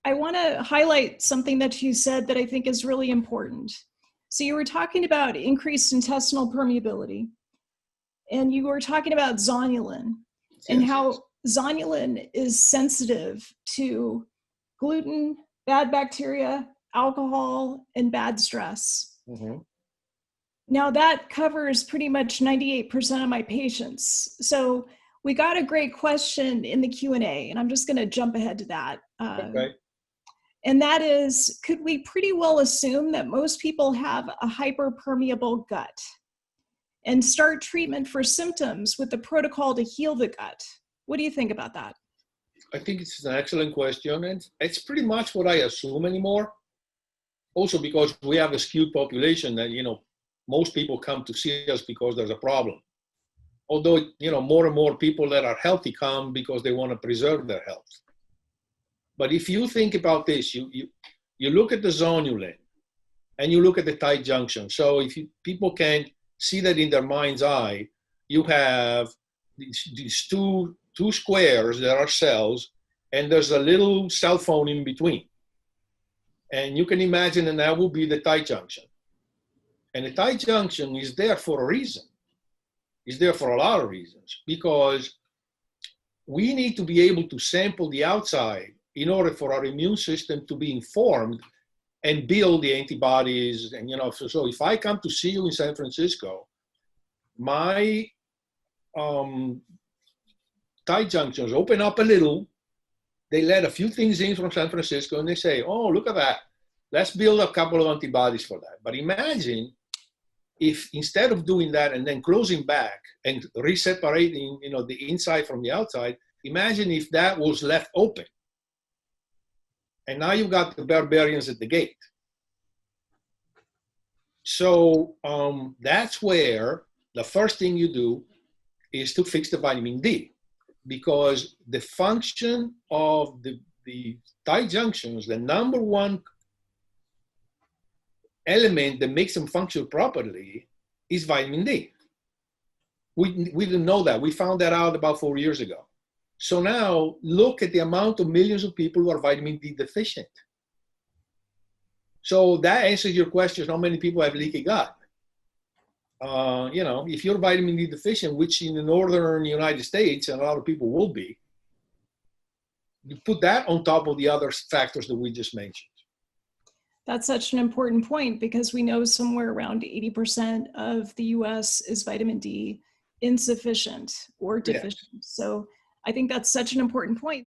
I want to highlight something that you said that I think is really important. So you were talking about increased intestinal permeability, and you were talking about zonulin and how zonulin is sensitive to gluten, bad bacteria, alcohol, and bad stress. Mm-hmm. Now that covers pretty much 98% of my patients. So we got a great question in the Q&A, and I'm just going to jump ahead to that. Okay. And that is, could we pretty well assume that most people have a hyperpermeable gut and start treatment for symptoms with the protocol to heal the gut? What do you think about that? I think it's an excellent question, and it's pretty much what I assume anymore. Also because we have a skewed population that, most people come to see us because there's a problem. Although, more and more people that are healthy come because they want to preserve their health. But if you think about this, you look at the zonulin and you look at the tight junction. So if people can see that in their mind's eye, you have these two squares that are cells, and there's a little cell phone in between. And you can imagine that that will be the tight junction. And the tight junction is there for a reason. It's there for a lot of reasons, because we need to be able to sample the outside in order for our immune system to be informed and build the antibodies. And, so if I come to see you in San Francisco, my tight junctions open up a little. They let a few things in from San Francisco and they say, oh, look at that. Let's build a couple of antibodies for that. But imagine if instead of doing that and then closing back and reseparating, the inside from the outside, imagine if that was left open. And now you've got the barbarians at the gate. So that's where the first thing you do is to fix the vitamin D, because the function of the tight junctions, the number one element that makes them function properly is vitamin D. We didn't know that. We found that out about 4 years ago. So now look at the amount of millions of people who are vitamin D deficient. So that answers your question, how many people have leaky gut? If you're vitamin D deficient, which in the northern United States, and a lot of people will be, you put that on top of the other factors that we just mentioned. That's such an important point, because we know somewhere around 80% of the US is vitamin D insufficient or deficient. Yes. So I think that's such an important point.